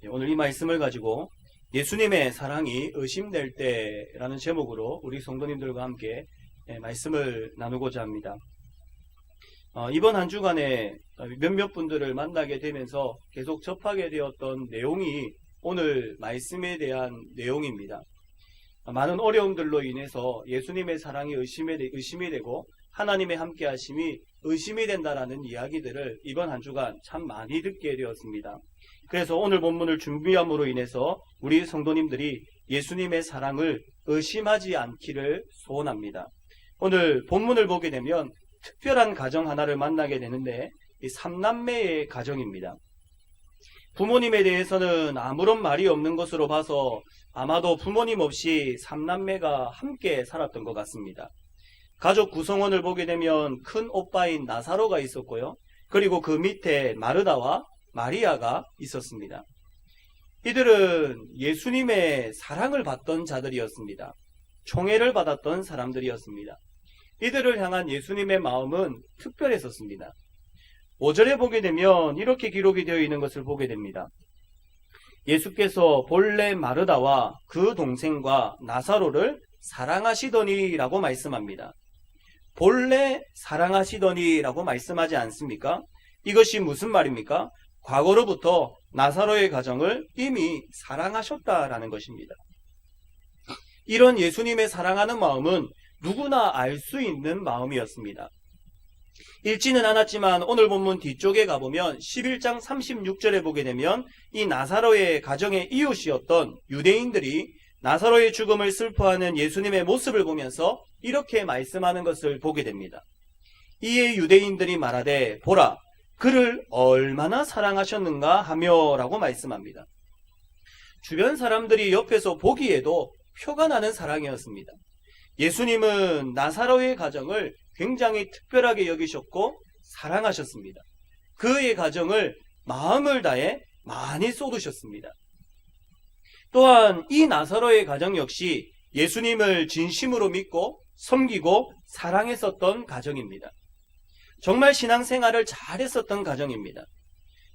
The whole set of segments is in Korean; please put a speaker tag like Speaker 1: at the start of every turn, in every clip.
Speaker 1: 오늘 이 말씀을 가지고 예수님의 사랑이 의심될 때라는 제목으로 우리 성도님들과 함께 말씀을 나누고자 합니다. 이번 한 주간에 몇몇 분들을 만나게 되면서 계속 접하게 되었던 내용이 오늘 말씀에 대한 내용입니다. 많은 어려움들로 인해서 예수님의 사랑이 의심이 되고 하나님의 함께 하심이 의심이 된다라는 이야기들을 이번 한 주간 참 많이 듣게 되었습니다. 그래서 오늘 본문을 준비함으로 인해서 우리 성도님들이 예수님의 사랑을 의심하지 않기를 소원합니다. 오늘 본문을 보게 되면 특별한 가정 하나를 만나게 되는데 이 3남매의 가정입니다. 부모님에 대해서는 아무런 말이 없는 것으로 봐서 아마도 부모님 없이 3남매가 함께 살았던 것 같습니다. 가족 구성원을 보게 되면 큰 오빠인 나사로가 있었고요. 그리고 그 밑에 마르다와 마리아가 있었습니다. 이들은 예수님의 사랑을 받던 자들이었습니다. 총애를 받았던 사람들이었습니다. 이들을 향한 예수님의 마음은 특별했었습니다. 5절에 보게 되면 이렇게 기록이 되어 있는 것을 보게 됩니다. 예수께서 본래 마르다와 그 동생과 나사로를 사랑하시더니 라고 말씀합니다. 본래 사랑하시더니 라고 말씀하지 않습니까? 이것이 무슨 말입니까? 과거로부터 나사로의 가정을 이미 사랑하셨다라는 것입니다. 이런 예수님의 사랑하는 마음은 누구나 알 수 있는 마음이었습니다. 읽지는 않았지만 오늘 본문 뒤쪽에 가보면 11장 36절에 보게 되면 이 나사로의 가정의 이웃이었던 유대인들이 나사로의 죽음을 슬퍼하는 예수님의 모습을 보면서 이렇게 말씀하는 것을 보게 됩니다. 이에 유대인들이 말하되 보라 그를 얼마나 사랑하셨는가 하며 라고 말씀합니다. 주변 사람들이 옆에서 보기에도 표가 나는 사랑이었습니다. 예수님은 나사로의 가정을 굉장히 특별하게 여기셨고 사랑하셨습니다. 그의 가정을 마음을 다해 많이 쏟으셨습니다. 또한 이 나사로의 가정 역시 예수님을 진심으로 믿고 섬기고 사랑했었던 가정입니다. 정말 신앙생활을 잘했었던 가정입니다.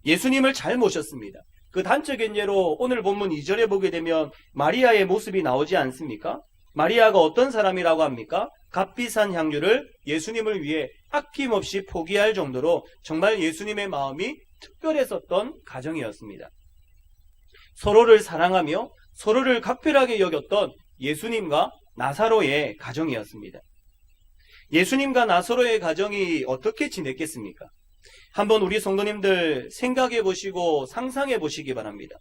Speaker 1: 예수님을 잘 모셨습니다. 그 단적인 예로 오늘 본문 2절에 보게 되면 마리아의 모습이 나오지 않습니까? 마리아가 어떤 사람이라고 합니까? 값비싼 향유를 예수님을 위해 아낌없이 포기할 정도로 정말 예수님의 마음이 특별했었던 가정이었습니다. 서로를 사랑하며 서로를 각별하게 여겼던 예수님과 나사로의 가정이었습니다. 예수님과 나사로의 가정이 어떻게 지냈겠습니까? 한번 우리 성도님들 생각해 보시고 상상해 보시기 바랍니다.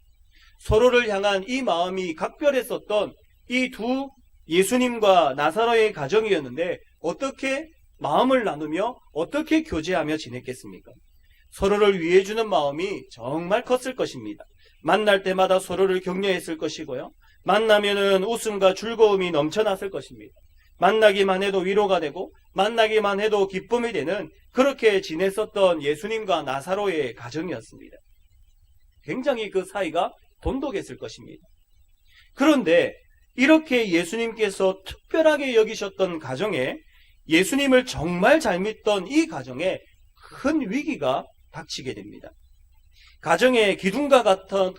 Speaker 1: 서로를 향한 이 마음이 각별했었던 이 두 예수님과 나사로의 가정이었는데 어떻게 마음을 나누며 어떻게 교제하며 지냈겠습니까? 서로를 위해주는 마음이 정말 컸을 것입니다. 만날 때마다 서로를 격려했을 것이고요. 만나면은 웃음과 즐거움이 넘쳐났을 것입니다. 만나기만 해도 위로가 되고 만나기만 해도 기쁨이 되는 그렇게 지냈었던 예수님과 나사로의 가정이었습니다. 굉장히 그 사이가 돈독했을 것입니다. 그런데 이렇게 예수님께서 특별하게 여기셨던 가정에 예수님을 정말 잘 믿던 이 가정에 큰 위기가 닥치게 됩니다. 가정의 기둥과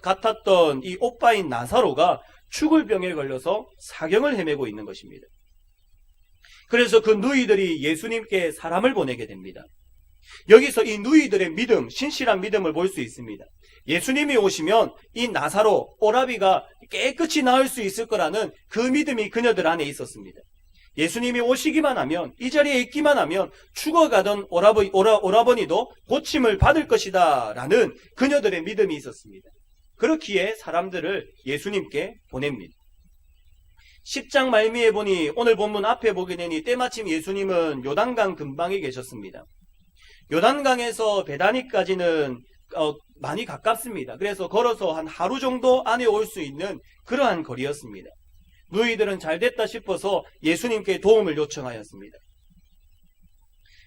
Speaker 1: 같았던 이 오빠인 나사로가 죽을 병에 걸려서 사경을 헤매고 있는 것입니다. 그래서 그 누이들이 예수님께 사람을 보내게 됩니다. 여기서 이 누이들의 믿음, 신실한 믿음을 볼 수 있습니다. 예수님이 오시면 이 나사로, 오라비가 깨끗이 나을 수 있을 거라는 그 믿음이 그녀들 안에 있었습니다. 예수님이 오시기만 하면, 이 자리에 있기만 하면 죽어가던 오라버니도 고침을 받을 것이다 라는 그녀들의 믿음이 있었습니다. 그렇기에 사람들을 예수님께 보냅니다. 10장 말미에 보니 오늘 본문 앞에 보게 되니 때마침 예수님은 요단강 근방에 계셨습니다. 요단강에서 베다니까지는 많이 가깝습니다. 그래서 걸어서 한 하루 정도 안에 올 수 있는 그러한 거리였습니다. 누이들은 잘 됐다 싶어서 예수님께 도움을 요청하였습니다.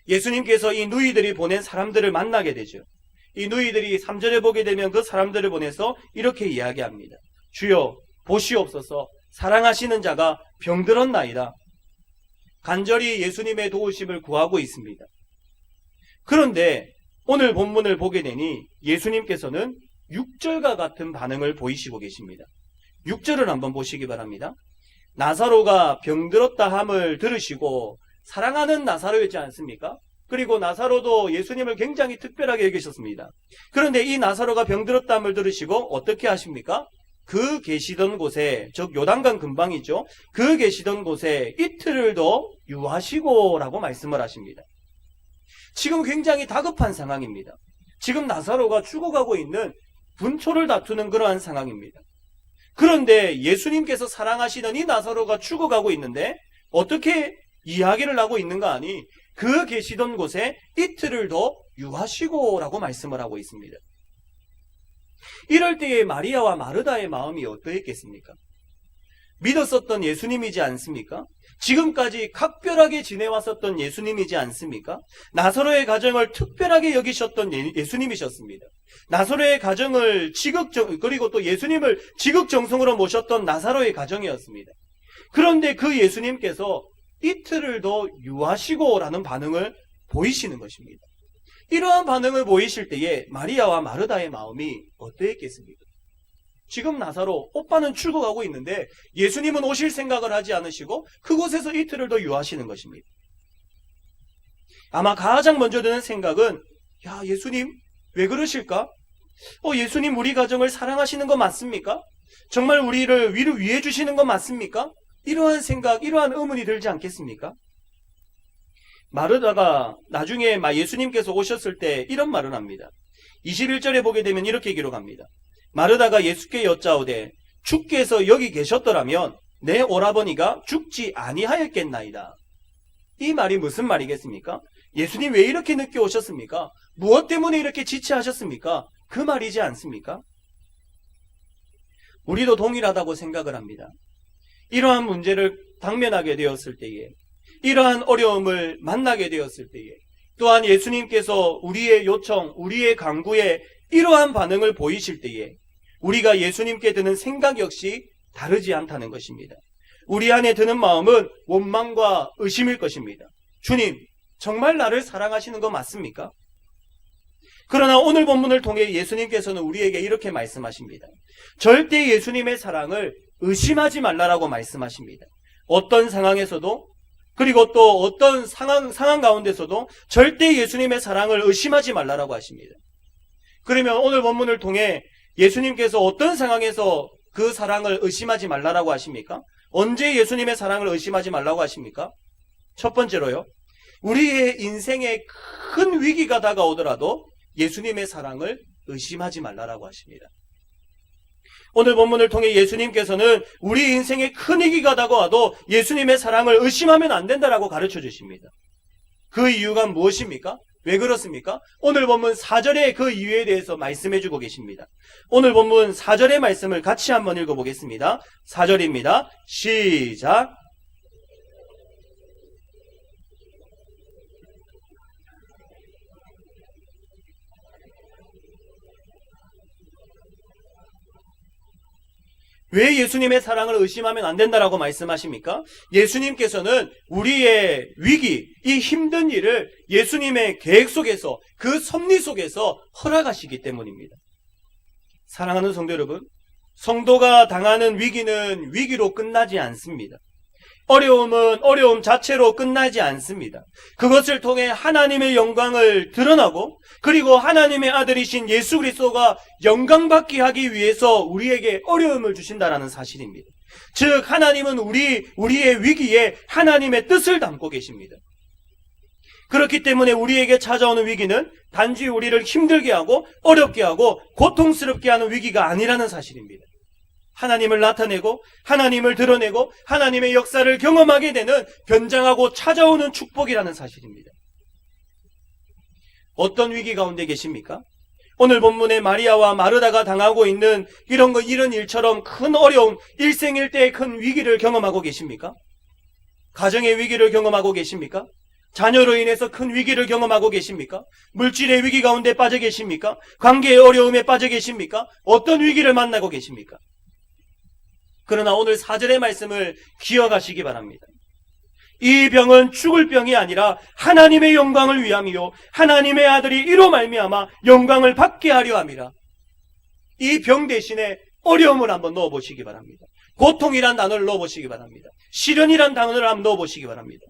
Speaker 1: 예수님께서 이 누이들이 보낸 사람들을 만나게 되죠. 이 누이들이 3절에 보게 되면 그 사람들을 보내서 이렇게 이야기합니다. 주여 보시옵소서 사랑하시는 자가 병들었나이다. 간절히 예수님의 도우심을 구하고 있습니다. 그런데 오늘 본문을 보게 되니 예수님께서는 6절과 같은 반응을 보이시고 계십니다. 6절을 한번 보시기 바랍니다. 나사로가 병들었다 함을 들으시고 사랑하는 나사로였지 않습니까? 그리고 나사로도 예수님을 굉장히 특별하게 여기셨습니다. 그런데 이 나사로가 병들었다 함을 들으시고 어떻게 하십니까? 그 계시던 곳에, 즉 요단강 근방이죠. 그 계시던 곳에 이틀을 더 유하시고 라고 말씀을 하십니다. 지금 굉장히 다급한 상황입니다. 지금 나사로가 죽어가고 있는 분초를 다투는 그러한 상황입니다. 그런데 예수님께서 사랑하시는 이 나사로가 죽어가고 있는데 어떻게 이야기를 하고 있는가 하니 그 계시던 곳에 이틀을 더 유하시고 라고 말씀을 하고 있습니다. 이럴 때에 마리아와 마르다의 마음이 어떠했겠습니까? 믿었었던 예수님이지 않습니까? 지금까지 각별하게 지내왔었던 예수님이지 않습니까? 나사로의 가정을 특별하게 여기셨던 예수님이셨습니다. 나사로의 가정을 그리고 또 예수님을 지극정성으로 모셨던 나사로의 가정이었습니다. 그런데 그 예수님께서 이틀을 더 유하시고 라는 반응을 보이시는 것입니다. 이러한 반응을 보이실 때에 마리아와 마르다의 마음이 어떠했겠습니까? 지금 나사로 오빠는 죽어가고 있는데 예수님은 오실 생각을 하지 않으시고 그곳에서 이틀을 더 유하시는 것입니다. 아마 가장 먼저 드는 생각은 야, 예수님 왜 그러실까? 예수님 우리 가정을 사랑하시는 거 맞습니까? 정말 우리를 위해 주시는 거 맞습니까? 이러한 생각, 이러한 의문이 들지 않겠습니까? 마르다가 나중에 예수님께서 오셨을 때 이런 말을 합니다. 21절에 보게 되면 이렇게 기록합니다. 마르다가 예수께 여짜오되 주께서 여기 계셨더라면 내 오라버니가 죽지 아니하였겠나이다. 이 말이 무슨 말이겠습니까? 예수님 왜 이렇게 늦게 오셨습니까? 무엇 때문에 이렇게 지체하셨습니까? 그 말이지 않습니까? 우리도 동일하다고 생각을 합니다. 이러한 문제를 당면하게 되었을 때에, 이러한 어려움을 만나게 되었을 때에, 또한 예수님께서 우리의 요청, 우리의 간구에 이러한 반응을 보이실 때에 우리가 예수님께 드는 생각 역시 다르지 않다는 것입니다. 우리 안에 드는 마음은 원망과 의심일 것입니다. 주님, 정말 나를 사랑하시는 거 맞습니까? 그러나 오늘 본문을 통해 예수님께서는 우리에게 이렇게 말씀하십니다. 절대 예수님의 사랑을 의심하지 말라라고 말씀하십니다. 어떤 상황에서도, 그리고 또 어떤 상황 가운데서도 절대 예수님의 사랑을 의심하지 말라라고 하십니다. 그러면 오늘 본문을 통해 예수님께서 어떤 상황에서 그 사랑을 의심하지 말라라고 하십니까? 언제 예수님의 사랑을 의심하지 말라고 하십니까? 첫 번째로요, 우리의 인생에 큰 위기가 다가오더라도 예수님의 사랑을 의심하지 말라라고 하십니다. 오늘 본문을 통해 예수님께서는 우리 인생에 큰 위기가 다가와도 예수님의 사랑을 의심하면 안 된다라고 가르쳐 주십니다. 그 이유가 무엇입니까? 왜 그렇습니까? 오늘 본문 4절의 그 이유에 대해서 말씀해 주고 계십니다. 오늘 본문 4절의 말씀을 같이 한번 읽어보겠습니다. 4절입니다. 시작! 왜 예수님의 사랑을 의심하면 안 된다라고 말씀하십니까? 예수님께서는 우리의 위기, 이 힘든 일을 예수님의 계획 속에서, 그 섭리 속에서 허락하시기 때문입니다. 사랑하는 성도 여러분, 성도가 당하는 위기는 위기로 끝나지 않습니다. 어려움은 어려움 자체로 끝나지 않습니다. 그것을 통해 하나님의 영광을 드러나고, 그리고 하나님의 아들이신 예수 그리스도가 영광받게 하기 위해서 우리에게 어려움을 주신다라는 사실입니다. 즉 하나님은 우리의 위기에 하나님의 뜻을 담고 계십니다. 그렇기 때문에 우리에게 찾아오는 위기는 단지 우리를 힘들게 하고 어렵게 하고 고통스럽게 하는 위기가 아니라는 사실입니다. 하나님을 나타내고 하나님을 드러내고 하나님의 역사를 경험하게 되는 변장하고 찾아오는 축복이라는 사실입니다. 어떤 위기 가운데 계십니까? 오늘 본문에 마리아와 마르다가 당하고 있는 이런 일처럼 큰 어려움, 일생일대의 큰 위기를 경험하고 계십니까? 가정의 위기를 경험하고 계십니까? 자녀로 인해서 큰 위기를 경험하고 계십니까? 물질의 위기 가운데 빠져 계십니까? 관계의 어려움에 빠져 계십니까? 어떤 위기를 만나고 계십니까? 그러나 오늘 4절의 말씀을 기억하시기 바랍니다. 이 병은 죽을 병이 아니라 하나님의 영광을 위함이요 하나님의 아들이 이로 말미암아 영광을 받게 하려 함이라. 이 병 대신에 어려움을 한번 넣어보시기 바랍니다. 고통이란 단어를 넣어보시기 바랍니다. 시련이란 단어를 한번 넣어보시기 바랍니다.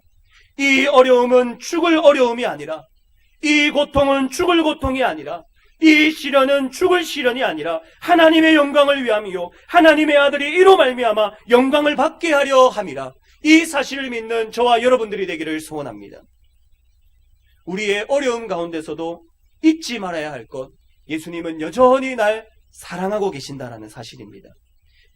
Speaker 1: 이 어려움은 죽을 어려움이 아니라, 이 고통은 죽을 고통이 아니라, 이 시련은 죽을 시련이 아니라 하나님의 영광을 위함이요 하나님의 아들이 이로 말미암아 영광을 받게 하려 함이라. 이 사실을 믿는 저와 여러분들이 되기를 소원합니다. 우리의 어려움 가운데서도 잊지 말아야 할 것, 예수님은 여전히 날 사랑하고 계신다라는 사실입니다.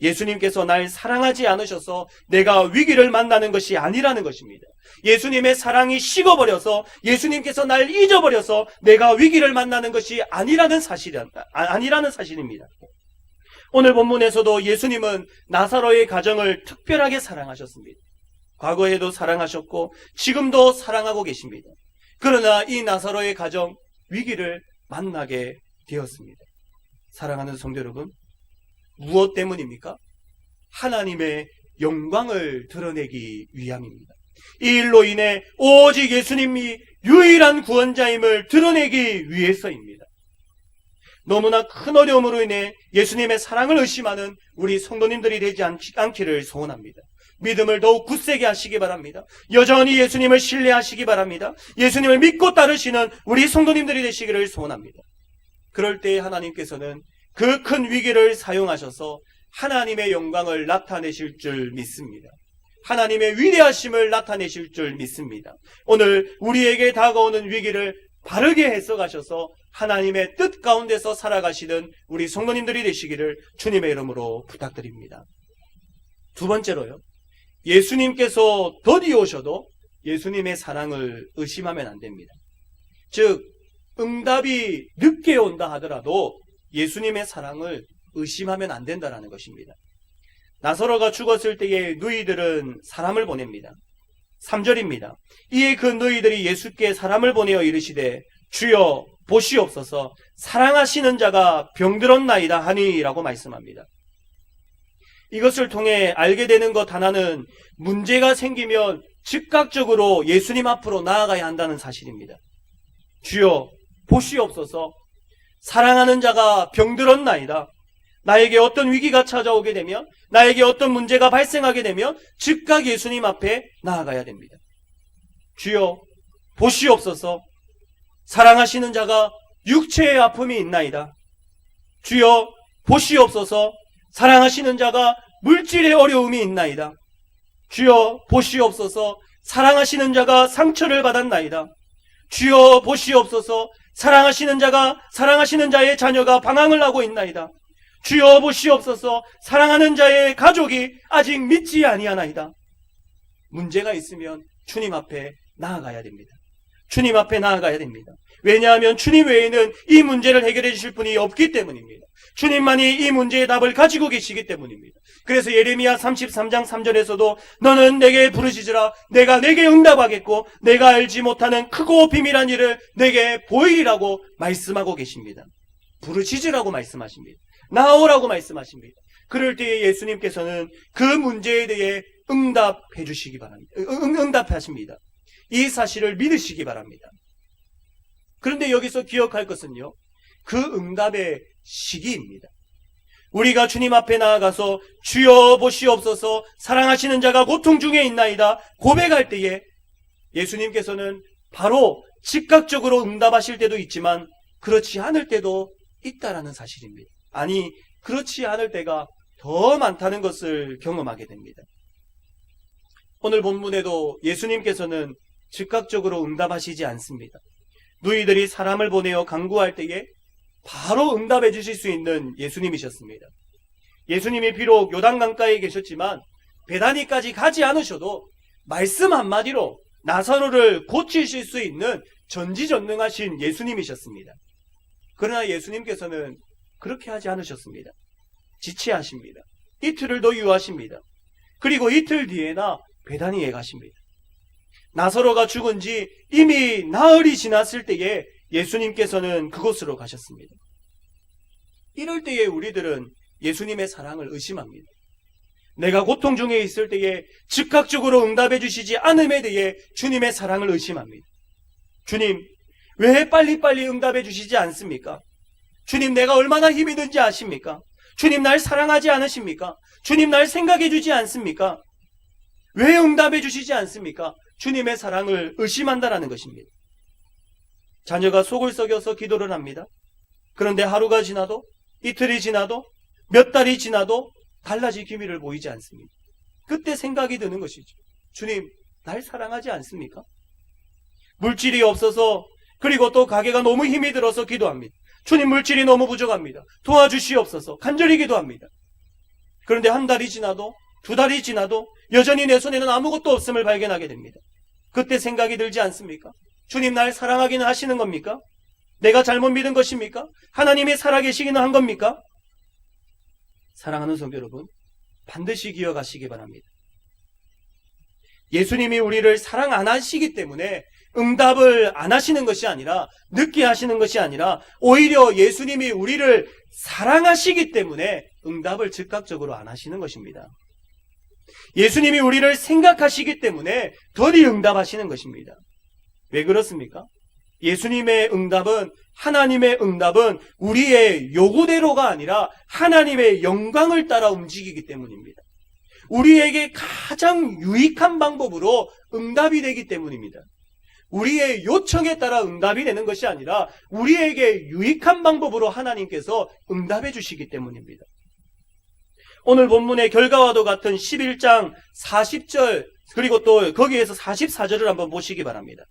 Speaker 1: 예수님께서 날 사랑하지 않으셔서 내가 위기를 만나는 것이 아니라는 것입니다. 예수님의 사랑이 식어버려서, 예수님께서 날 잊어버려서 내가 위기를 만나는 것이 아니라는 사실입니다. 오늘 본문에서도 예수님은 나사로의 가정을 특별하게 사랑하셨습니다. 과거에도 사랑하셨고 지금도 사랑하고 계십니다. 그러나 이 나사로의 가정, 위기를 만나게 되었습니다. 사랑하는 성도 여러분, 무엇 때문입니까? 하나님의 영광을 드러내기 위함입니다. 이 일로 인해 오직 예수님이 유일한 구원자임을 드러내기 위해서입니다. 너무나 큰 어려움으로 인해 예수님의 사랑을 의심하는 우리 성도님들이 되지 않기를 소원합니다. 믿음을 더욱 굳세게 하시기 바랍니다. 여전히 예수님을 신뢰하시기 바랍니다. 예수님을 믿고 따르시는 우리 성도님들이 되시기를 소원합니다. 그럴 때 하나님께서는 그 큰 위기를 사용하셔서 하나님의 영광을 나타내실 줄 믿습니다. 하나님의 위대하심을 나타내실 줄 믿습니다. 오늘 우리에게 다가오는 위기를 바르게 해석하셔서 하나님의 뜻 가운데서 살아가시는 우리 성도님들이 되시기를 주님의 이름으로 부탁드립니다. 두 번째로요, 예수님께서 더디 오셔도 예수님의 사랑을 의심하면 안 됩니다. 즉, 응답이 늦게 온다 하더라도 예수님의 사랑을 의심하면 안 된다는 것입니다. 나사로가 죽었을 때에 누이들은 사람을 보냅니다. 3절입니다. 이에 그 누이들이 예수께 사람을 보내어 이르시되 주여 보시옵소서 사랑하시는 자가 병들었나이다 하니라고 말씀합니다. 이것을 통해 알게 되는 것 하나는 문제가 생기면 즉각적으로 예수님 앞으로 나아가야 한다는 사실입니다. 주여 보시옵소서 사랑하는 자가 병들었나이다. 나에게 어떤 위기가 찾아오게 되면, 나에게 어떤 문제가 발생하게 되면 즉각 예수님 앞에 나아가야 됩니다. 주여 보시옵소서 사랑하시는 자가 육체의 아픔이 있나이다. 주여 보시옵소서 사랑하시는 자가 물질의 어려움이 있나이다. 주여 보시옵소서 사랑하시는 자가 상처를 받았나이다. 주여 보시옵소서 사랑하시는 자의 자녀가 방황을 하고 있나이다. 주여 보시옵소서 사랑하는 자의 가족이 아직 믿지 아니하나이다. 문제가 있으면 주님 앞에 나아가야 됩니다. 주님 앞에 나아가야 됩니다. 왜냐하면 주님 외에는 이 문제를 해결해 주실 분이 없기 때문입니다. 주님만이 이 문제의 답을 가지고 계시기 때문입니다. 그래서 예레미야 33장 3절에서도 너는 내게 부르짖으라 내가 내게 응답하겠고 내가 알지 못하는 크고 비밀한 일을 내게 보이리라고 말씀하고 계십니다. 부르짖으라고 말씀하십니다. 나오라고 말씀하십니다. 그럴 때에 예수님께서는 그 문제에 대해 응답해 주시기 바랍니다. 응답하십니다. 이 사실을 믿으시기 바랍니다. 그런데 여기서 기억할 것은요, 그 응답의 시기입니다. 우리가 주님 앞에 나아가서 주여 보시옵소서 사랑하시는 자가 고통 중에 있나이다 고백할 때에 예수님께서는 바로 즉각적으로 응답하실 때도 있지만 그렇지 않을 때도 있다라는 사실입니다. 아니, 그렇지 않을 때가 더 많다는 것을 경험하게 됩니다. 오늘 본문에도 예수님께서는 즉각적으로 응답하시지 않습니다. 누이들이 사람을 보내어 간구할 때에 바로 응답해 주실 수 있는 예수님이셨습니다. 예수님이 비록 요단강가에 계셨지만 베다니까지 가지 않으셔도 말씀 한마디로 나사로를 고치실 수 있는 전지전능하신 예수님이셨습니다. 그러나 예수님께서는 그렇게 하지 않으셨습니다. 지체하십니다. 이틀을 더 유하십니다. 그리고 이틀 뒤에나 베다니에 가십니다. 나사로가 죽은 지 이미 나흘이 지났을 때에 예수님께서는 그곳으로 가셨습니다. 이럴 때에 우리들은 예수님의 사랑을 의심합니다. 내가 고통 중에 있을 때에 즉각적으로 응답해 주시지 않음에 대해 주님의 사랑을 의심합니다. 주님, 왜 빨리빨리 응답해 주시지 않습니까? 주님, 내가 얼마나 힘이 든지 아십니까? 주님, 날 사랑하지 않으십니까? 주님, 날 생각해 주지 않습니까? 왜 응답해 주시지 않습니까? 주님의 사랑을 의심한다라는 것입니다. 자녀가 속을 썩여서 기도를 합니다. 그런데 하루가 지나도, 이틀이 지나도, 몇 달이 지나도 달라질 기미를 보이지 않습니다. 그때 생각이 드는 것이죠. 주님, 날 사랑하지 않습니까? 물질이 없어서, 그리고 또 가게가 너무 힘이 들어서 기도합니다. 주님, 물질이 너무 부족합니다. 도와주시옵소서. 간절히 기도합니다. 그런데 한 달이 지나도, 두 달이 지나도 여전히 내 손에는 아무것도 없음을 발견하게 됩니다. 그때 생각이 들지 않습니까? 주님, 날 사랑하기는 하시는 겁니까? 내가 잘못 믿은 것입니까? 하나님이 살아계시기는 한 겁니까? 사랑하는 성도 여러분, 반드시 기억하시기 바랍니다. 예수님이 우리를 사랑 안 하시기 때문에 응답을 안 하시는 것이 아니라, 늦게 하시는 것이 아니라, 오히려 예수님이 우리를 사랑하시기 때문에 응답을 즉각적으로 안 하시는 것입니다. 예수님이 우리를 생각하시기 때문에 더디 응답하시는 것입니다. 왜 그렇습니까? 예수님의 응답은, 하나님의 응답은 우리의 요구대로가 아니라 하나님의 영광을 따라 움직이기 때문입니다. 우리에게 가장 유익한 방법으로 응답이 되기 때문입니다. 우리의 요청에 따라 응답이 되는 것이 아니라 우리에게 유익한 방법으로 하나님께서 응답해 주시기 때문입니다. 오늘 본문의 결과와도 같은 11장 40절, 그리고 또 거기에서 44절을 한번 보시기 바랍니다.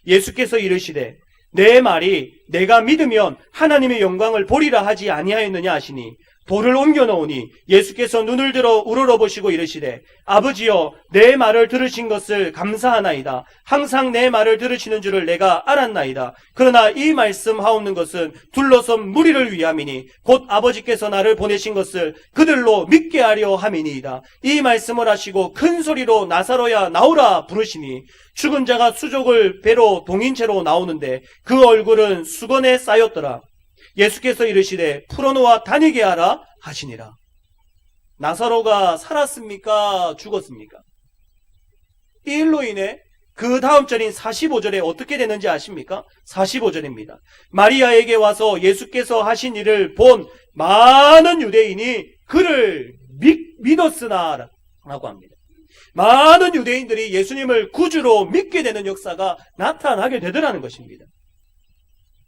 Speaker 1: 예수께서 이르시되 내 말이 내가 믿으면 하나님의 영광을 보리라 하지 아니하였느냐 하시니, 돌을 옮겨 놓으니 예수께서 눈을 들어 우러러보시고 이르시되 아버지여, 내 말을 들으신 것을 감사하나이다. 항상 내 말을 들으시는 줄을 내가 알았나이다. 그러나 이 말씀하옵는 것은 둘러선 무리를 위함이니 곧 아버지께서 나를 보내신 것을 그들로 믿게 하려 함이니이다. 이 말씀을 하시고 큰 소리로 나사로야 나오라 부르시니 죽은 자가 수족을 배로 동인채로 나오는데 그 얼굴은 수건에 쌓였더라. 예수께서 이르시되 풀어놓아 다니게 하라 하시니라. 나사로가 살았습니까? 죽었습니까? 이 일로 인해 그 다음 절인 45절에 어떻게 되는지 아십니까? 45절입니다. 마리아에게 와서 예수께서 하신 일을 본 많은 유대인이 그를 믿었으나 라고 합니다. 많은 유대인들이 예수님을 구주로 믿게 되는 역사가 나타나게 되더라는 것입니다.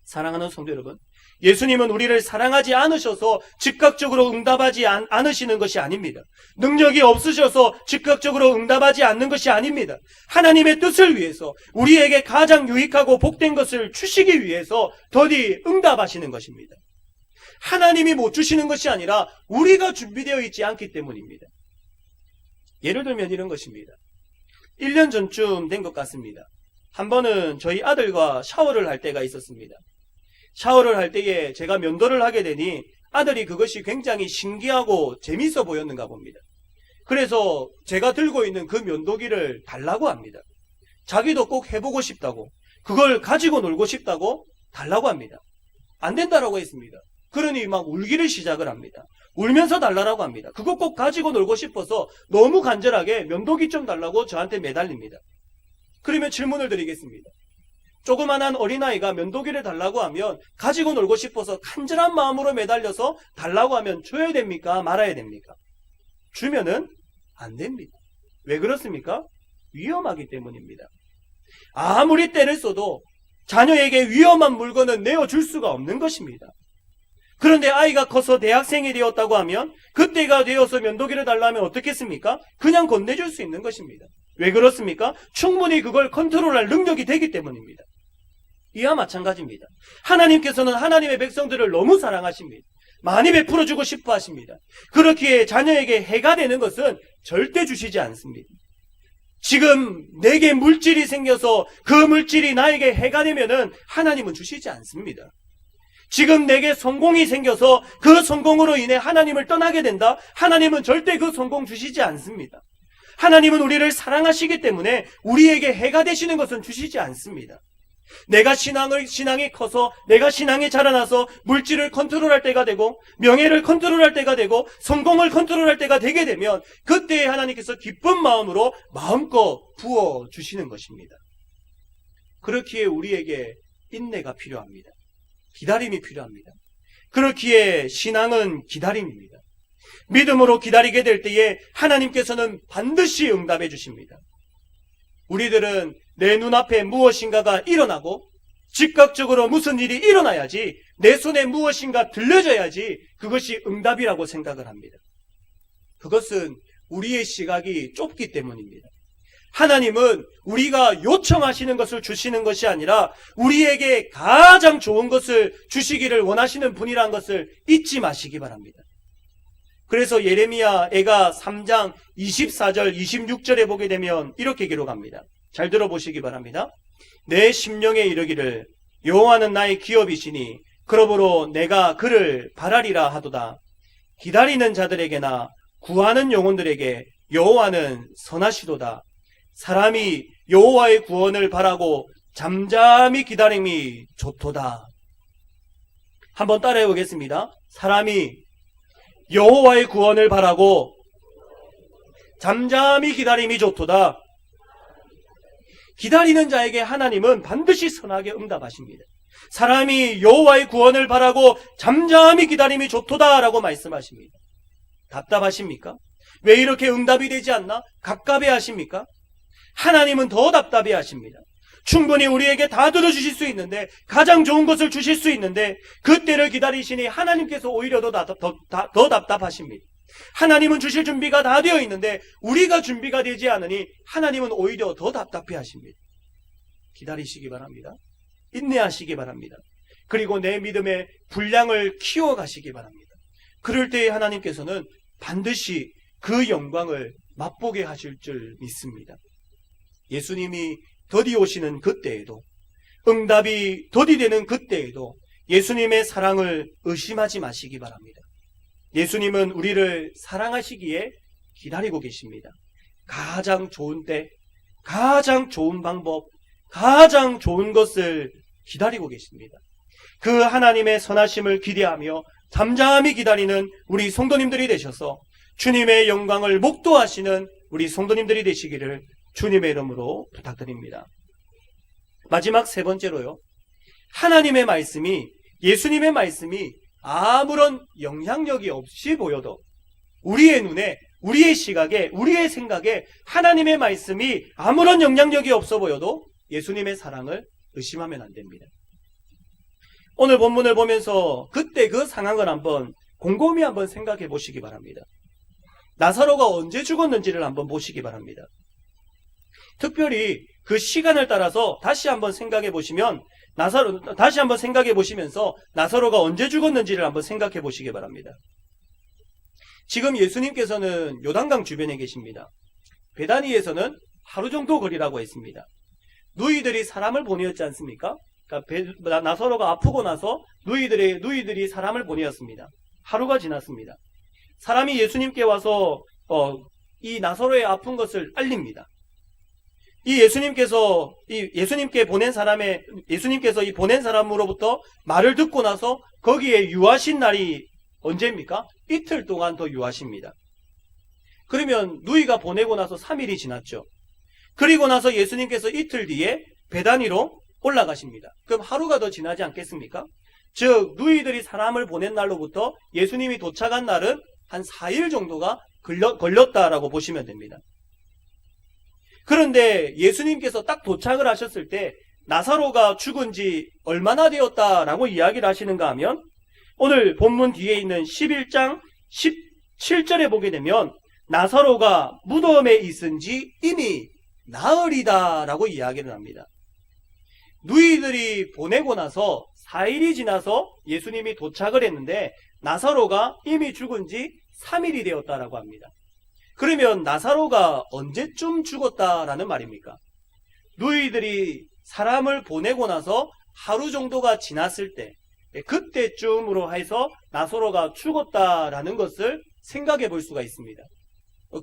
Speaker 1: 사랑하는 성도 여러분, 예수님은 우리를 사랑하지 않으셔서 즉각적으로 응답하지 않으시는 것이 아닙니다. 능력이 없으셔서 즉각적으로 응답하지 않는 것이 아닙니다. 하나님의 뜻을 위해서, 우리에게 가장 유익하고 복된 것을 주시기 위해서 더디 응답하시는 것입니다. 하나님이 못 주시는 것이 아니라 우리가 준비되어 있지 않기 때문입니다. 예를 들면 이런 것입니다. 1년 전쯤 된 것 같습니다. 한 번은 저희 아들과 샤워를 할 때가 있었습니다. 샤워를 할 때에 제가 면도를 하게 되니 아들이 그것이 굉장히 신기하고 재밌어 보였는가 봅니다. 그래서 제가 들고 있는 그 면도기를 달라고 합니다. 자기도 꼭 해보고 싶다고, 그걸 가지고 놀고 싶다고 달라고 합니다. 안 된다라고 했습니다. 그러니 막 울기를 시작을 합니다. 울면서 달라고 합니다. 그거 꼭 가지고 놀고 싶어서 너무 간절하게 면도기 좀 달라고 저한테 매달립니다. 그러면 질문을 드리겠습니다. 조그만한 어린아이가 면도기를 달라고 하면 가지고 놀고 싶어서 간절한 마음으로 매달려서 달라고 하면 줘야 됩니까? 말아야 됩니까? 주면은 안 됩니다. 왜 그렇습니까? 위험하기 때문입니다. 아무리 때를 써도 자녀에게 위험한 물건은 내어줄 수가 없는 것입니다. 그런데 아이가 커서 대학생이 되었다고 하면 그때가 되어서 면도기를 달라면 어떻겠습니까? 그냥 건네줄 수 있는 것입니다. 왜 그렇습니까? 충분히 그걸 컨트롤할 능력이 되기 때문입니다. 이와 마찬가지입니다. 하나님께서는 하나님의 백성들을 너무 사랑하십니다. 많이 베풀어주고 싶어 하십니다. 그렇기에 자녀에게 해가 되는 것은 절대 주시지 않습니다. 지금 내게 물질이 생겨서 그 물질이 나에게 해가 되면은 하나님은 주시지 않습니다. 지금 내게 성공이 생겨서 그 성공으로 인해 하나님을 떠나게 된다? 하나님은 절대 그 성공 주시지 않습니다. 하나님은 우리를 사랑하시기 때문에 우리에게 해가 되시는 것은 주시지 않습니다. 내가 신앙이 커서, 내가 신앙이 자라나서 물질을 컨트롤할 때가 되고, 명예를 컨트롤할 때가 되고, 성공을 컨트롤할 때가 되게 되면 그때에 하나님께서 기쁜 마음으로 마음껏 부어주시는 것입니다. 그렇기에 우리에게 인내가 필요합니다. 기다림이 필요합니다. 그렇기에 신앙은 기다림입니다. 믿음으로 기다리게 될 때에 하나님께서는 반드시 응답해 주십니다. 우리들은 내 눈앞에 무엇인가가 일어나고 즉각적으로 무슨 일이 일어나야지, 내 손에 무엇인가 들려져야지 그것이 응답이라고 생각을 합니다. 그것은 우리의 시각이 좁기 때문입니다. 하나님은 우리가 요청하시는 것을 주시는 것이 아니라 우리에게 가장 좋은 것을 주시기를 원하시는 분이라는 것을 잊지 마시기 바랍니다. 그래서 예레미야가 3장 24절 26절에 보게 되면 이렇게 기록합니다. 잘 들어보시기 바랍니다. 내 심령에 이르기를 여호와는 나의 기업이시니 그러므로 내가 그를 바라리라 하도다. 기다리는 자들에게나 구하는 영혼들에게 여호와는 선하시도다. 사람이 여호와의 구원을 바라고 잠잠히 기다림이 좋도다. 한번 따라해 보겠습니다. 사람이 여호와의 구원을 바라고 잠잠히 기다림이 좋도다. 기다리는 자에게 하나님은 반드시 선하게 응답하십니다. 사람이 여호와의 구원을 바라고 잠잠히 기다림이 좋도다라고 말씀하십니다. 답답하십니까? 왜 이렇게 응답이 되지 않나? 갑갑해 하십니까? 하나님은 더 답답해 하십니다. 충분히 우리에게 다 들어주실 수 있는데, 가장 좋은 것을 주실 수 있는데 그때를 기다리시니 하나님께서 오히려 더 답답하십니다. 하나님은 주실 준비가 다 되어 있는데 우리가 준비가 되지 않으니 하나님은 오히려 더 답답해 하십니다. 기다리시기 바랍니다. 인내하시기 바랍니다. 그리고 내 믿음의 분량을 키워가시기 바랍니다. 그럴 때에 하나님께서는 반드시 그 영광을 맛보게 하실 줄 믿습니다. 예수님이 더디 오시는 그때에도, 응답이 더디 되는 그때에도 예수님의 사랑을 의심하지 마시기 바랍니다. 예수님은 우리를 사랑하시기에 기다리고 계십니다. 가장 좋은 때, 가장 좋은 방법, 가장 좋은 것을 기다리고 계십니다. 그 하나님의 선하심을 기대하며 잠잠히 기다리는 우리 성도님들이 되셔서 주님의 영광을 목도하시는 우리 성도님들이 되시기를 주님의 이름으로 부탁드립니다. 마지막 세 번째로요. 하나님의 말씀이, 예수님의 말씀이 아무런 영향력이 없이 보여도 우리의 눈에, 우리의 시각에, 우리의 생각에 하나님의 말씀이 아무런 영향력이 없어 보여도 예수님의 사랑을 의심하면 안 됩니다. 오늘 본문을 보면서 그때 그 상황을 곰곰이 한번 생각해 보시기 바랍니다. 나사로가 언제 죽었는지를 한번 보시기 바랍니다. 특별히 그 시간을 따라서 다시 한번 생각해 보시면 다시 한번 생각해 보시면서 나사로가 언제 죽었는지를 한번 생각해 보시기 바랍니다. 지금 예수님께서는 요단강 주변에 계십니다. 베다니에서는 하루 정도 거리라고 했습니다. 누이들이 사람을 보내었지 않습니까? 그러니까 나사로가 아프고 나서 누이들이 사람을 보내었습니다. 하루가 지났습니다. 사람이 예수님께 와서 이 나사로의 아픈 것을 알립니다. 예수님께서 이 보낸 사람으로부터 말을 듣고 나서 거기에 유하신 날이 언제입니까? 이틀 동안 더 유하십니다. 그러면 누이가 보내고 나서 3일이 지났죠. 그리고 나서 예수님께서 이틀 뒤에 베다니로 올라가십니다. 그럼 하루가 더 지나지 않겠습니까? 즉 누이들이 사람을 보낸 날로부터 예수님이 도착한 날은 한 4일 정도가 걸렸다라고 보시면 됩니다. 그런데 예수님께서 딱 도착을 하셨을 때 나사로가 죽은 지 얼마나 되었다라고 이야기를 하시는가 하면 오늘 본문 뒤에 있는 11장 17절에 보게 되면 나사로가 무덤에 있은 지 이미 나흘이다라고 이야기를 합니다. 누이들이 보내고 나서 4일이 지나서 예수님이 도착을 했는데 나사로가 이미 죽은 지 3일이 되었다라고 합니다. 그러면 나사로가 언제쯤 죽었다라는 말입니까? 누이들이 사람을 보내고 나서 하루 정도가 지났을 때, 그때쯤으로 해서 나사로가 죽었다라는 것을 생각해 볼 수가 있습니다.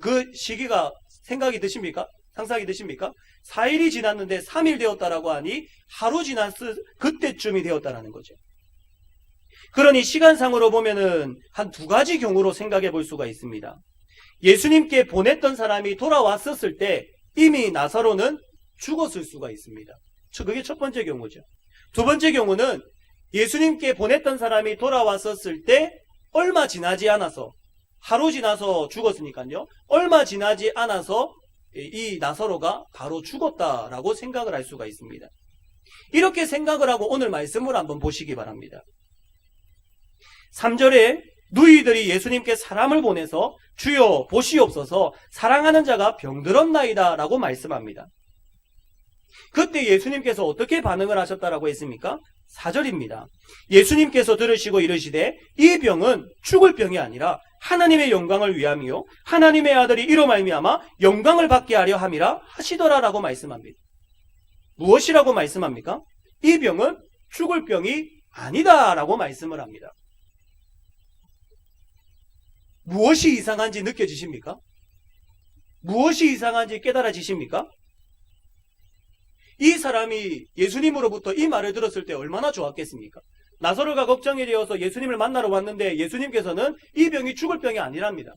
Speaker 1: 그 시기가 생각이 드십니까? 상상이 되십니까? 4일이 지났는데 3일 되었다라고 하니 하루 지났을 그때쯤이 되었다라는 거죠. 그러니 시간상으로 보면은 한 두 가지 경우로 생각해 볼 수가 있습니다. 예수님께 보냈던 사람이 돌아왔었을 때 이미 나사로는 죽었을 수가 있습니다. 그게 첫 번째 경우죠. 두 번째 경우는 예수님께 보냈던 사람이 돌아왔었을 때 얼마 지나지 않아서, 하루 지나서 죽었으니까요. 얼마 지나지 않아서 이 나사로가 바로 죽었다라고 생각을 할 수가 있습니다. 이렇게 생각을 하고 오늘 말씀을 한번 보시기 바랍니다. 3절에 누이들이 예수님께 사람을 보내서 주여 보시옵소서 사랑하는 자가 병들었나이다 라고 말씀합니다. 그때 예수님께서 어떻게 반응을 하셨다라고 했습니까? 4절입니다. 예수님께서 들으시고 이르시되 이 병은 죽을 병이 아니라 하나님의 영광을 위함이요 하나님의 아들이 이로 말미암아 영광을 받게 하려 함이라 하시더라라고 말씀합니다. 무엇이라고 말씀합니까? 이 병은 죽을 병이 아니다라고 말씀을 합니다. 무엇이 이상한지 느껴지십니까? 무엇이 이상한지 깨달아지십니까? 이 사람이 예수님으로부터 이 말을 들었을 때 얼마나 좋았겠습니까? 나사로가 걱정이 되어서 예수님을 만나러 왔는데 예수님께서는 이 병이 죽을 병이 아니랍니다.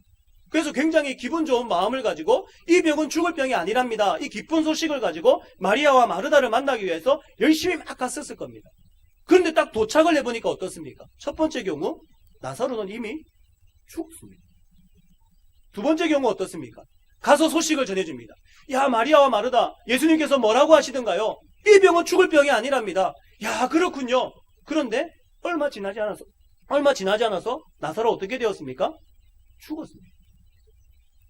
Speaker 1: 그래서 굉장히 기분 좋은 마음을 가지고 이 병은 죽을 병이 아니랍니다. 이 기쁜 소식을 가지고 마리아와 마르다를 만나기 위해서 열심히 막 갔었을 겁니다. 그런데 딱 도착을 해보니까 어떻습니까? 첫 번째 경우 나사로는 이미 죽었습니다. 두 번째 경우 어떻습니까? 가서 소식을 전해줍니다. 야, 마리아와 마르다, 예수님께서 뭐라고 하시던가요? 이 병은 죽을 병이 아니랍니다. 야, 그렇군요. 그런데 얼마 지나지 않아서 나사로 어떻게 되었습니까? 죽었습니다.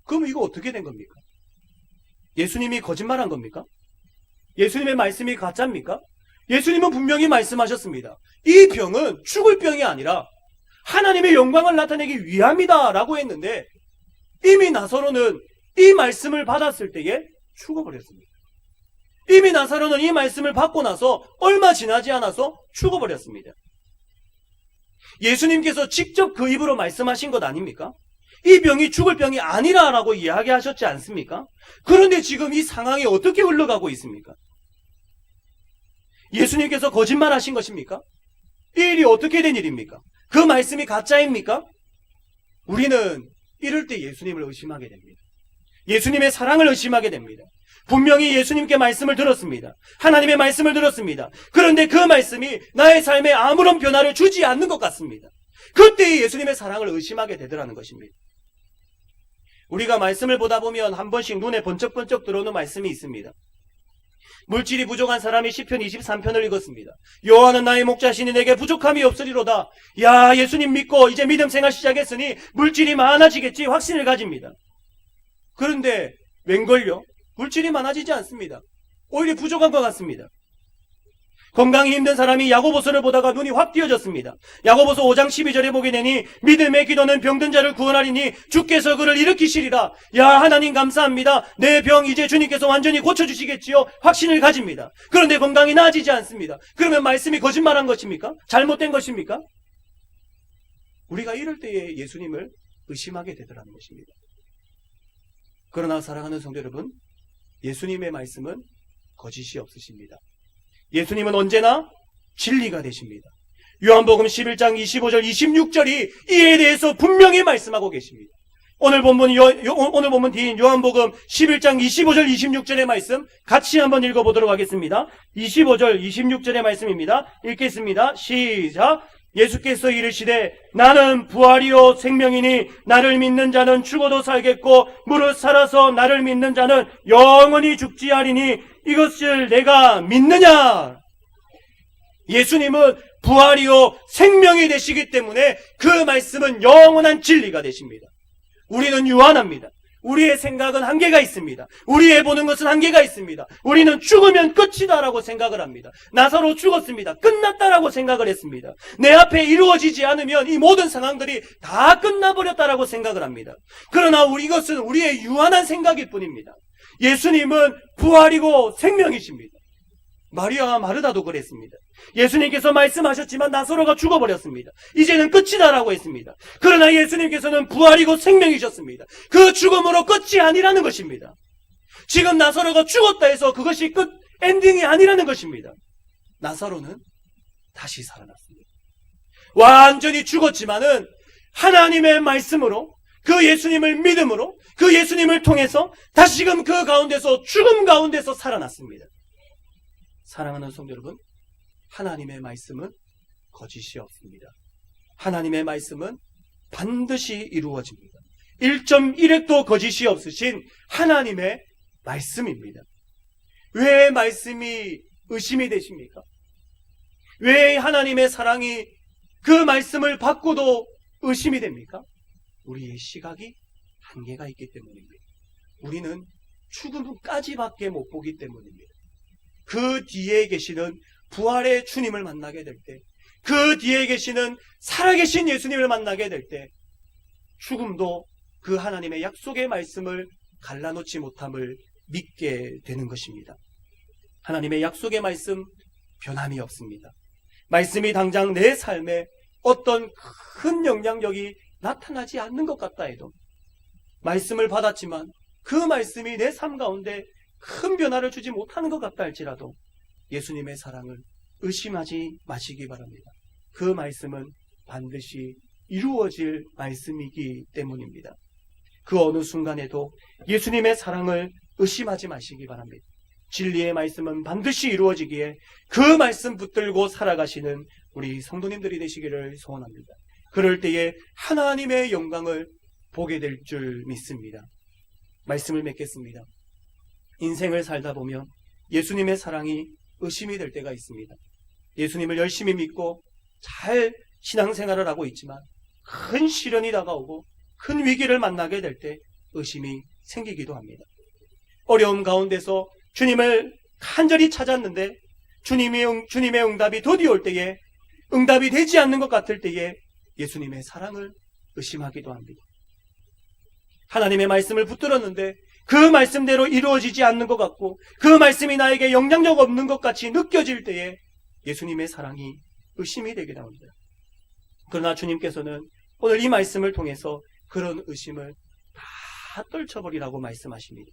Speaker 1: 그럼 이거 어떻게 된 겁니까? 예수님이 거짓말한 겁니까? 예수님의 말씀이 가짜입니까? 예수님은 분명히 말씀하셨습니다. 이 병은 죽을 병이 아니라 하나님의 영광을 나타내기 위함이다 라고 했는데 이미 나사로는 이 말씀을 받았을 때에 죽어버렸습니다. 이미 나사로는 이 말씀을 받고 나서 얼마 지나지 않아서 죽어버렸습니다. 예수님께서 직접 그 입으로 말씀하신 것 아닙니까? 이 병이 죽을 병이 아니라라고 이야기하셨지 않습니까? 그런데 지금 이 상황이 어떻게 흘러가고 있습니까? 예수님께서 거짓말하신 것입니까? 이 일이 어떻게 된 일입니까? 그 말씀이 가짜입니까? 우리는 이럴 때 예수님을 의심하게 됩니다. 예수님의 사랑을 의심하게 됩니다. 분명히 예수님께 말씀을 들었습니다. 하나님의 말씀을 들었습니다. 그런데 그 말씀이 나의 삶에 아무런 변화를 주지 않는 것 같습니다. 그때 예수님의 사랑을 의심하게 되더라는 것입니다. 우리가 말씀을 보다 보면 한 번씩 눈에 번쩍번쩍 들어오는 말씀이 있습니다. 물질이 부족한 사람이 시편 23편을 읽었습니다. 여호와는 나의 목자시니 내게 부족함이 없으리로다. 야, 예수님 믿고 이제 믿음 생활 시작했으니 물질이 많아지겠지 확신을 가집니다. 그런데 웬걸요? 물질이 많아지지 않습니다. 오히려 부족한 것 같습니다. 건강이 힘든 사람이 야고보서를 보다가 눈이 확 띄어졌습니다. 야고보서 5장 12절에 보게 되니 믿음의 기도는 병든 자를 구원하리니 주께서 그를 일으키시리라. 야, 하나님 감사합니다. 내 병 이제 주님께서 완전히 고쳐주시겠지요. 확신을 가집니다. 그런데 건강이 나아지지 않습니다. 그러면 말씀이 거짓말한 것입니까? 잘못된 것입니까? 우리가 이럴 때에 예수님을 의심하게 되더라는 것입니다. 그러나 사랑하는 성도 여러분, 예수님의 말씀은 거짓이 없으십니다. 예수님은 언제나 진리가 되십니다. 요한복음 11장 25절 26절이 이에 대해서 분명히 말씀하고 계십니다. 오늘 본문 뒤인 요한복음 11장 25절 26절의 말씀 같이 한번 읽어보도록 하겠습니다. 25절 26절의 말씀입니다. 읽겠습니다. 시작. 예수께서 이르시되 나는 부활이요 생명이니 나를 믿는 자는 죽어도 살겠고 무릇 살아서 나를 믿는 자는 영원히 죽지 아니하리니 이것을 내가 믿느냐? 예수님은 부활이요 생명이 되시기 때문에 그 말씀은 영원한 진리가 되십니다. 우리는 유한합니다. 우리의 생각은 한계가 있습니다. 우리의 보는 것은 한계가 있습니다. 우리는 죽으면 끝이다라고 생각을 합니다. 나사로 죽었습니다. 끝났다라고 생각을 했습니다. 내 앞에 이루어지지 않으면 이 모든 상황들이 다 끝나버렸다라고 생각을 합니다. 그러나 이것은 우리의 유한한 생각일 뿐입니다. 예수님은 부활이고 생명이십니다. 마리아와 마르다도 그랬습니다. 예수님께서 말씀하셨지만 나사로가 죽어버렸습니다. 이제는 끝이다라고 했습니다. 그러나 예수님께서는 부활이고 생명이셨습니다. 그 죽음으로 끝이 아니라는 것입니다. 지금 나사로가 죽었다 해서 그것이 끝 엔딩이 아니라는 것입니다. 나사로는 다시 살아났습니다. 완전히 죽었지만은 하나님의 말씀으로 그 예수님을 믿음으로 그 예수님을 통해서 다시금 그 가운데서 죽음 가운데서 살아났습니다. 사랑하는 성도 여러분, 하나님의 말씀은 거짓이 없습니다. 하나님의 말씀은 반드시 이루어집니다. 1.1핵도 거짓이 없으신 하나님의 말씀입니다. 왜 말씀이 의심이 되십니까? 왜 하나님의 사랑이 그 말씀을 받고도 의심이 됩니까? 우리의 시각이 한계가 있기 때문입니다. 우리는 죽음까지밖에 못 보기 때문입니다. 그 뒤에 계시는 부활의 주님을 만나게 될 때, 그 뒤에 계시는 살아계신 예수님을 만나게 될 때, 죽음도 그 하나님의 약속의 말씀을 갈라놓지 못함을 믿게 되는 것입니다. 하나님의 약속의 말씀 변함이 없습니다. 말씀이 당장 내 삶에 어떤 큰 영향력이 나타나지 않는 것 같다 해도, 말씀을 받았지만 그 말씀이 내 삶 가운데 큰 변화를 주지 못하는 것 같다 할지라도 예수님의 사랑을 의심하지 마시기 바랍니다. 그 말씀은 반드시 이루어질 말씀이기 때문입니다. 그 어느 순간에도 예수님의 사랑을 의심하지 마시기 바랍니다. 진리의 말씀은 반드시 이루어지기에 그 말씀 붙들고 살아가시는 우리 성도님들이 되시기를 소원합니다. 그럴 때에 하나님의 영광을 보게 될 줄 믿습니다. 말씀을 맺겠습니다. 인생을 살다 보면 예수님의 사랑이 의심이 될 때가 있습니다. 예수님을 열심히 믿고 잘 신앙생활을 하고 있지만 큰 시련이 다가오고 큰 위기를 만나게 될 때 의심이 생기기도 합니다. 어려움 가운데서 주님을 간절히 찾았는데 주님의 응답이 더디 올 때에, 응답이 되지 않는 것 같을 때에 예수님의 사랑을 의심하기도 합니다. 하나님의 말씀을 붙들었는데 그 말씀대로 이루어지지 않는 것 같고 그 말씀이 나에게 영향력 없는 것 같이 느껴질 때에 예수님의 사랑이 의심이 되기도 합니다. 그러나 주님께서는 오늘 이 말씀을 통해서 그런 의심을 다 떨쳐버리라고 말씀하십니다.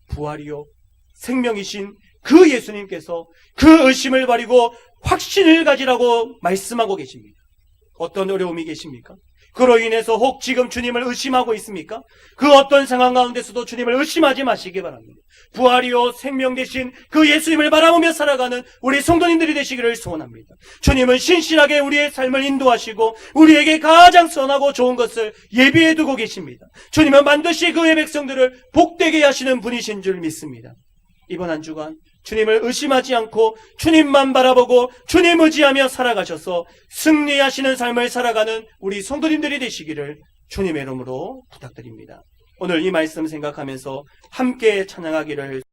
Speaker 1: 부활이요 생명이신 그 예수님께서 그 의심을 버리고 확신을 가지라고 말씀하고 계십니다. 어떤 어려움이 계십니까? 그로 인해서 혹 지금 주님을 의심하고 있습니까? 그 어떤 상황 가운데서도 주님을 의심하지 마시기 바랍니다. 부활이요 생명 되신 그 예수님을 바라보며 살아가는 우리 성도님들이 되시기를 소원합니다. 주님은 신실하게 우리의 삶을 인도하시고 우리에게 가장 선하고 좋은 것을 예비해 두고 계십니다. 주님은 반드시 그의 백성들을 복되게 하시는 분이신 줄 믿습니다. 이번 한 주간 주님을 의심하지 않고 주님만 바라보고 주님 의지하며 살아가셔서 승리하시는 삶을 살아가는 우리 성도님들이 되시기를 주님의 이름으로 부탁드립니다. 오늘 이 말씀 생각하면서 함께 찬양하기를